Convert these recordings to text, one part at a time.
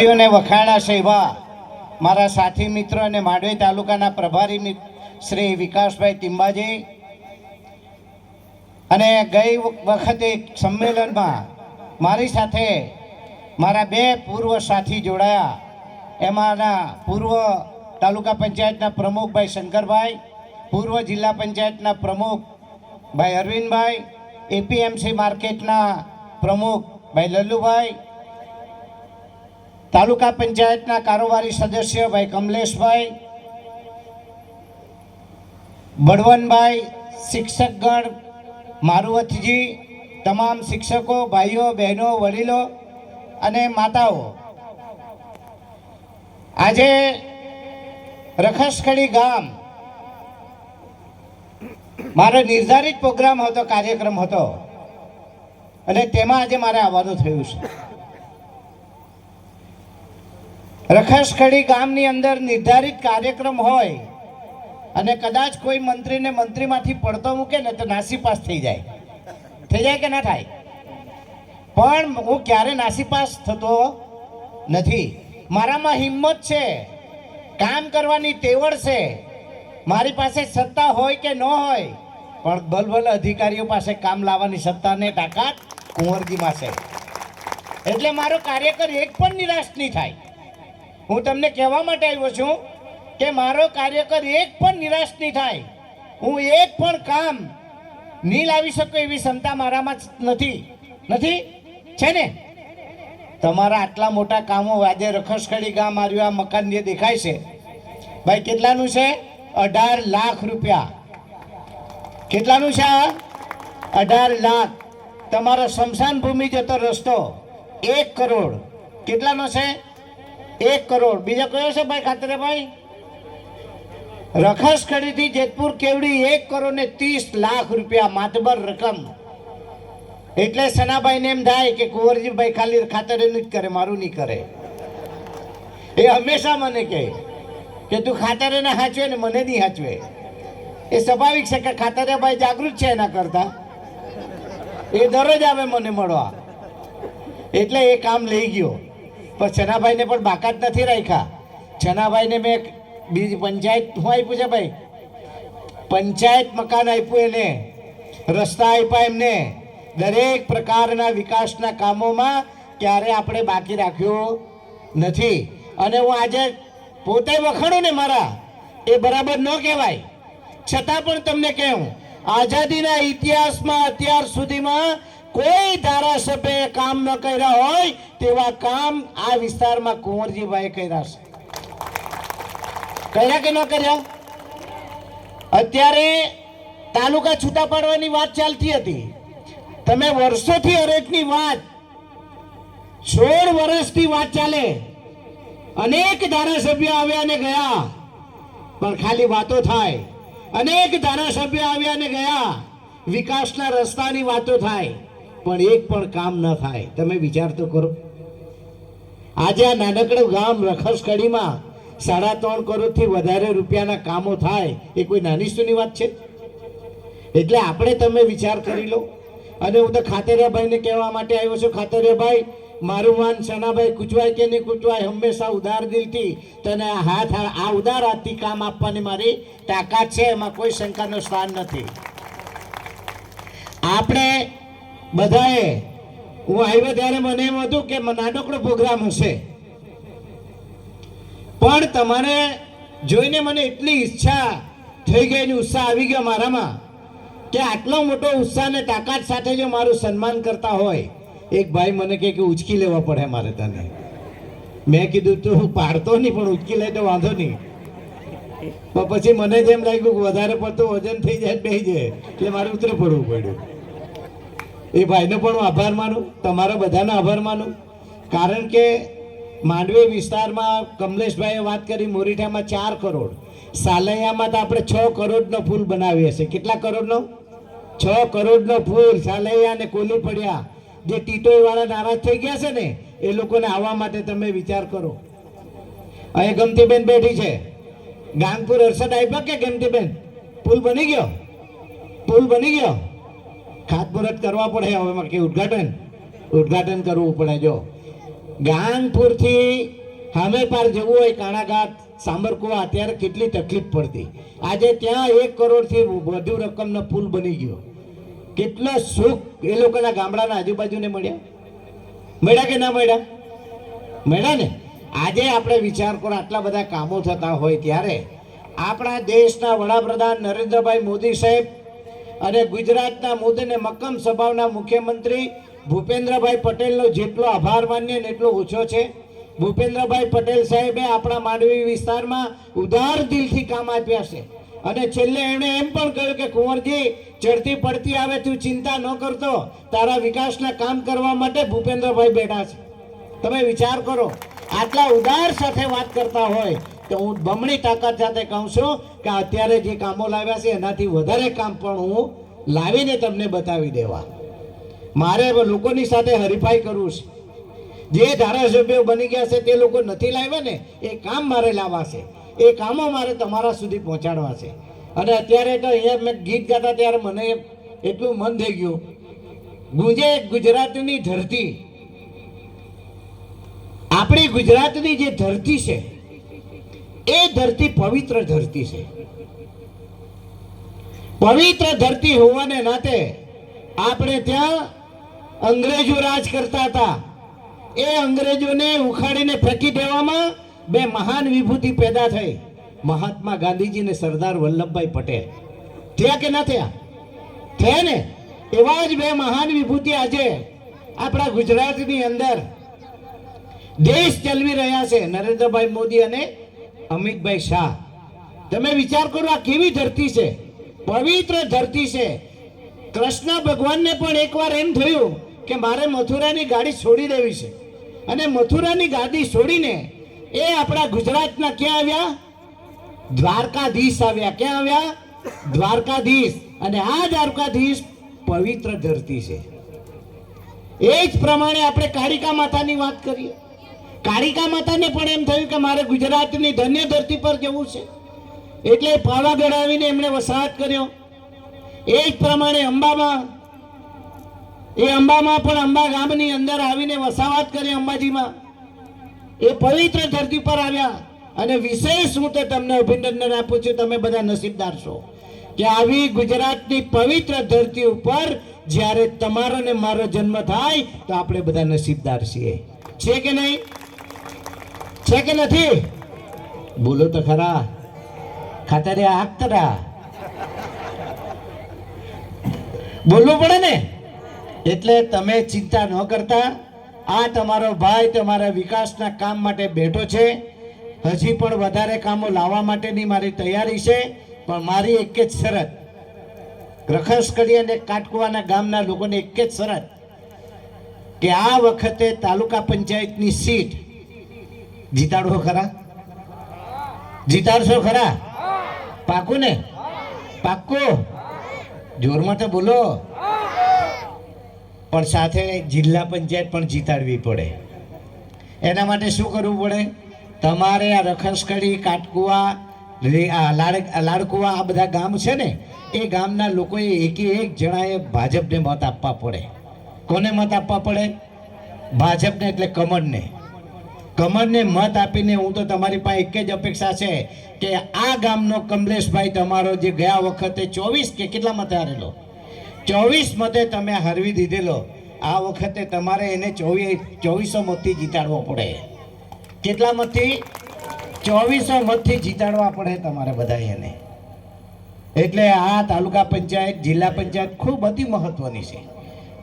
ને વખાણા છે એવા મારા સાથી મિત્ર અને માંડવી તાલુકાના પ્રભારી શ્રી વિકાસભાઈ ટિંબાજી અને ગઈ વખતે સંમેલનમાં મારી સાથે મારા બે પૂર્વ સાથી જોડાયા. એમાંના પૂર્વ તાલુકા પંચાયતના પ્રમુખ ભાઈ શંકરભાઈ, પૂર્વ જિલ્લા પંચાયતના પ્રમુખ ભાઈ અરવિંદભાઈ, એપીએમસી માર્કેટના પ્રમુખ ભાઈ લલ્લુભાઈ, તાલુકા પંચાયતના કારોબારી સદસ્ય ભાઈ કમલેશભાઈ, બળવંતભાઈ, શિક્ષકગણ, મારુવતજી, તમામ શિક્ષકો ભાઈઓ બહેનો વડીલો અને માતાઓ, આજે રખસખડી ગામ મારો નિર્ધારિત પ્રોગ્રામ હતો, કાર્યક્રમ હતો અને તેમાં આજે મારે આવવાનું થયું છે. રખસખડી ગામની અંદર નિર્ધારિત કાર્યક્રમ હોય અને કદાચ કોઈ મંત્રીને મંત્રીમાંથી પડતો મૂકે ને તો નાસીપાસ થઈ જાય કે ના થાય? પણ હું ક્યારે નાસીપાસ થતો નથી. મારામાં હિંમત છે, કામ કરવાની તેવડ છે. મારી પાસે સત્તા હોય કે ન હોય, પણ ભલભલ અધિકારીઓ પાસે કામ લાવવાની સત્તા ને તાકાત કુંવરજીમાં છે. એટલે મારો કાર્યકર એક પણ નિરાશ નહીં થાય. હું તમને કહેવા માટે આવ્યો છું કે મારો કાર્યકર એક પણ નિરાશ નહીં થાય. હું એક પણ કામ નહીં લાવી શકું એવી ક્ષમતા મારામાં નથી છે ને? તમારા આટલા મોટા કામો આજે રખસખડી ગામ આવ્યું, આ મકાન જે દેખાય છે ભાઈ, કેટલાનું છે? 18 લાખ રૂપિયા. કેટલાનું છે? 18 લાખ. તમારો સ્મશાન ભૂમિ જતો રસ્તો 1 કરોડ. કેટલાનો છે? 1 કરોડ. બીજો કયો છે ભાઈ ખાતરેભાઈ? રખસખડીથી જેતપુર કેવડી 1 કરોડ ને 30 લાખ રૂપિયા માતબર રકમ. એટલે સનાભાઈને એમ થાય કે કુંવરજીભાઈ ખાલી ખાતરેનું જ કરે, મારું નહીં કરે. એ હંમેશા મને કહે કે તું ખાતરેને હાચવે ને મને નહીં હાચવે. એ સ્વાભાવિક છે કે ખાતરેભાઈ જાગૃત છે એના કરતા. એ દરરોજ આવે મને મળવા, એટલે એ કામ લઈ ગયો. પણ છનાભાઈને પણ બાકાત નથી રાખ્યા. છનાભાઈને મેં બીજી પંચાયત શું આપ્યું છે ભાઈ? પંચાયત મકાન આપ્યું, એને રસ્તા આપ્યા, એમને દરેક પ્રકારના વિકાસના કામોમાં ક્યારે આપણે બાકી રાખ્યું નથી. અને હું આજે પોતે વખાણું ને મારા, એ બરાબર ન કહેવાય, છતાં પણ તમને કહું, આઝાદીના ઇતિહાસમાં અત્યાર સુધીમાં કોઈ ધારાસભ્યએ કામ ન કર્યા હોય તેવા કામ આ વિસ્તારમાં કુંવરજીભાઈ કર્યા છે. કર્યા કે ન કર્યા? અત્યારે તાલુકા છૂટા પાડવાની વાત ચાલતી હતી. તમે વર્ષોથી અરેટની વાત, 16 વર્ષથી વાત ચાલે. અનેક ધારાસભ્યો આવ્યા અને ગયા, પણ ખાલી વાતો થાય. અનેક ધારાસભ્યો આવ્યા અને ગયા, વિકાસના રસ્તાની વાતો થાય, પણ એક પણ કામ ન થાય. તમે વિચાર તો કરો. આજે આ નાનકડું ગામ રખસખડીમાં 3.5 કરોડથી વધારે રૂપિયાના કામો થાય, એ કોઈ નાની સૂની વાત છે? એટલે આપણે તમે વિચાર કરી લો. અને હું તો ખાતરિયાભાઈને કહેવા માટે આવ્યો છું, ખાતરિયાભાઈ, મારું માન સનાભાઈ કૂચવાય કે નહીં કૂચવાય, હંમેશા ઉદાર દિલથી તને આ ઉદાર હાથથી કામ આપવાની મારી તાકાત છે, એમાં કોઈ શંકાનો સ્થાન નથી. આપણે બધાએ, હું આવ્યો ત્યારે મને એમ હતું કે નાનકડો પ્રોગ્રામ હશે, પણ તમારે જોઈને મને એટલી ઈચ્છા થઈ ગઈ ને ઉત્સાહ આવી ગયો મારામાં કે આટલો મોટો ઉત્સાહ ને તાકાત સાથે જો મારું સન્માન કરતા હોય. એક ભાઈ મને કહે કે ઉચકી લેવા પડે મારે તને. મેં કીધું તું પાડતો નહીં, પણ ઉચકી લે તો વાંધો નહીં. પણ પછી મને જેમ લાગ્યું કે વધારે પડતું વજન થઈ જાય, બેસી જાય, એટલે મારે ઉતરે પડવું પડ્યું. એ ભાઈનો પણ હું આભાર માનું, તમારા બધાનો આભાર માનું. કારણ કે માંડવી વિસ્તારમાં કમલેશભાઈએ વાત કરી, મોરીઠામાં 4 કરોડ, સાલૈયામાં તો આપણે 6 કરોડનો પુલ બનાવીએ છીએ. કેટલા કરોડનો? 6 કરોડનો પુલ. સાલૈયા અને કોલી પડ્યા, જે ટીટોઈ વાળા નારાજ થઈ ગયા છે ને, એ લોકોને આવવા માટે તમે વિચાર કરો. અહીં ગમતીબેન બેઠી છે, ગાંગપુર અરસદ આપ્યા કે ગમતીબેન? પુલ બની ગયો, પુલ બની ગયો. ખાતમુહૂર્ત કરવા પડે હવે, કે ઉદ્ઘાટન કરવું પડે. જો ગાંગપુરથી સામે પાર જવું હોય કાણાઘાટ સામરકુવા અત્યારે કેટલી તકલીફ પડતી, આજે ત્યાં 1 કરોડથી વધુ રકમનો પુલ બની ગયો. કેટલો સુખ એ લોકોના ગામડાના આજુબાજુને મળ્યા કે ના મળ્યા ને. આજે આપણે વિચાર કરો, આટલા બધા કામો થતા હોય ત્યારે આપણા દેશના વડાપ્રધાન નરેન્દ્રભાઈ મોદી સાહેબ અને ગુજરાતના મુદ્દે મક્કમ સ્વભાવના મુખ્યમંત્રી ભૂપેન્દ્રભાઈ પટેલનો જેટલો આભાર માનીએ ને એટલો ઓછો છે. ભૂપેન્દ્રભાઈ પટેલ સાહેબે આપણા માંડવી વિસ્તારમાં ઉદાર દિલથી કામ આપ્યા છે અને છેલ્લે એમણે એમ પણ કહ્યું કે કુંવરજી ચડતી પડતી આવે તું ચિંતા ન કરતો, તારા વિકાસના કામ કરવા માટે ભૂપેન્દ્રભાઈ બેઠા છે. તમે વિચાર કરો, આટલા ઉદાર સાથે વાત કરતા હોય તો હું બમણી તાકાત સાથે કહું છું કે અત્યારે જે કામો લાવ્યા છે એનાથી વધારે કામ પણ હું લાવીને તમને બતાવી દેવા. મારે લોકોની સાથે હરીફાઈ કરવું છે. જે ધારાસભ્યો બની ગયા છે તે લોકો નથી લાવ્યા ને, એ કામ મારે લાવવા છે, એ કામો મારે તમારા સુધી પહોંચાડવા છે. અને અત્યારે તો અહીંયા મેં ગીત ગાતા ત્યારે મને એટલું મન થઈ ગયું, ગુંજે ગુજરાતની ધરતી. આપણી ગુજરાતની જે ધરતી છે એ ધરતી પવિત્ર ધરતી છે. પવિત્ર ધરતી હોવાને નાતે આપણે ત્યાં અંગ્રેજો રાજ કરતા હતા. એ અંગ્રેજોને ઉખાડીને ફેંકી દેવામાં 2 મહાન વિભૂતિ પેદા થઈ, મહાત્મા ગાંધીજી ને સરદાર વલ્લભભાઈ પટેલ. થયા કે ના થયા? થયા ને. એવા જ 2 મહાન વિભૂતિ આજે આપણા ગુજરાતની અંદર દેશ ચલાવી રહ્યા છે, નરેન્દ્રભાઈ મોદી અને અમિતભાઈ શાહ. તમે વિચાર કરો, આ કેવી ધરતી છે, પવિત્ર ધરતી છે. કૃષ્ણ ભગવાનને પણ એકવાર એમ થયું કે મારે મથુરાની ગાડી છોડી દેવી છે, અને મથુરાની ગાડી છોડીને એ આપણા ગુજરાતના ક્યાં આવ્યા? દ્વારકાધીશ આવ્યા. ક્યાં આવ્યા? દ્વારકાધીશ. અને આ દ્વારકાધીશ પવિત્ર ધરતી છે. એ જ પ્રમાણે આપણે કાળિકા માતાની વાત કરીએ. કાળિકા માતાને પણ એમ થયું કે મારે ગુજરાતની ધન્ય ધરતી પર જવું છે, એટલે પાવાગઢ આવીને એમણે વસાહત કર્યો. એ જ પ્રમાણે અંબામાં પણ અંબા ગામની અંદર આવીને વસાહત કરી. અંબાજીમાં એ પવિત્ર ધરતી પર આવ્યા. અને વિશેષ હું તો તમને અભિનંદન આપું છું, તમે બધા નસીબદાર છો કે આવી ગુજરાતની પવિત્ર ધરતી ઉપર જ્યારે તમારો ને મારો જન્મ થાય તો આપણે બધા નસીબદાર છીએ. છે કે નહીં? છે કે નથી? બોલો તો ખરા. ખાતરે આખતરા બોલવું પડે ને. એટલે તમે ચિંતા ન કરતા. આ તમારો ભાઈ તમારા વિકાસના કામ માટે બેઠો છે. હજી પણ વધારે કામો લાવવા માટેની મારી તૈયારી છે, પણ મારી એક જ શરત, રખસકડી અને કાટકુવાના ગામના લોકોને એક જ શરત કે આ વખતે તાલુકા પંચાયતની સીટ જીતાડો ખરા? જીતાડશો ખરા? પાકું ને? પાક્કું? જોરમાં તો બોલો. પણ સાથે જિલ્લા પંચાયત પણ જીતાડવી પડે. એના માટે શું કરવું પડે? તમારે આ રખસકડી, કાટકુવા, લાડકુવા, આ બધા ગામ છે ને, એ ગામના લોકોએ એક જણાએ ભાજપને મત આપવા પડે. કોને મત આપવા પડે? ભાજપને, એટલે કમળને. કમળને મત આપીને હું તો તમારી પાસે એક જ અપેક્ષા છે કે આ ગામનો કમલેશભાઈ તમારો જે ગયા વખતે 24 કે કેટલા મતે હારેલો, 24 મતે તમે હરવી દીધેલો, આ વખતે તમારે એને 2400 મતથી જીતાડવો પડે. કેટલા મતથી? 2400 મતથી જીતાડવા પડે તમારે બધા એને. એટલે આ તાલુકા પંચાયત, જિલ્લા પંચાયત ખૂબ અતિ મહત્વની છે.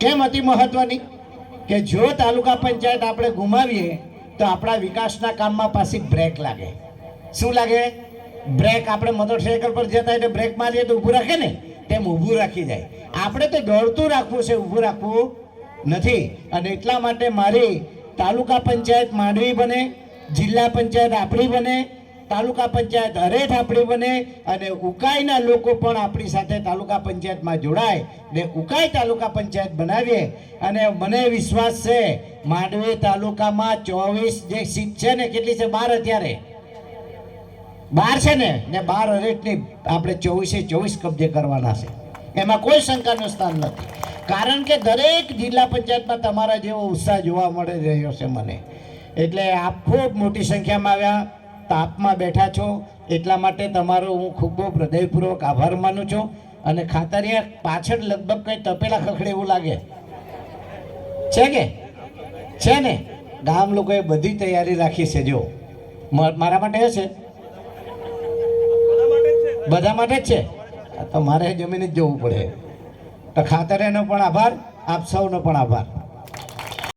કેમ અતિ મહત્વની? કે જો તાલુકા પંચાયત આપણે ગુમાવીએ તો આપણા વિકાસના કામમાં પાછી બ્રેક લાગે. શું લાગે? બ્રેક. આપણે મોટરસાઇકલ પર જતા એટલે બ્રેક મારીએ તો ઊભું રાખે ને, તેમ ઊભું રાખી જાય. આપણે તો દોડતું રાખવું છે, ઊભું રાખવું નથી. અને એટલા માટે મારી તાલુકા પંચાયત માંડવી બને, જિલ્લા પંચાયત આપણી બને, તાલુકા પંચાયત હરેઠ આપણી બને, અને ઉકાઈના લોકો પણ આપણી સાથે તાલુકા પંચાયતમાં જોડાય ને ઉકાઈ તાલુકા પંચાયત બનાવીએ. અને મને વિશ્વાસ છે માંડવી તાલુકામાં 24 જે સીટ છે ને, કેટલી છે? 12 અત્યારે 12 છે ને, 12 હરેઠની આપણે 24 કબજે કરવાના છે. એમાં કોઈ શંકાનું સ્થાન નથી. કારણ કે દરેક જિલ્લા પંચાયતમાં તમારા જેવો ઉત્સાહ જોવા મળી રહ્યો છે મને. એટલે આપ ખૂબ મોટી સંખ્યામાં આવ્યા, તાપમાં બેઠા છો, એટલા માટે તમારો હું ખૂબ હૃદયપૂર્વક આભાર માનું છું. અને ખાતરિયા પાછળ લગભગ કંઈ તપેલા ખખડે એવું લાગે છે કે છે ને? ગામ લોકોએ બધી તૈયારી રાખી છે. જો મારા માટે હશે, બધા માટે જ છે. તો મારે જમીને જ જવું પડે. તો ખાતરિયાનો પણ આભાર, આપ સૌનો પણ આભાર.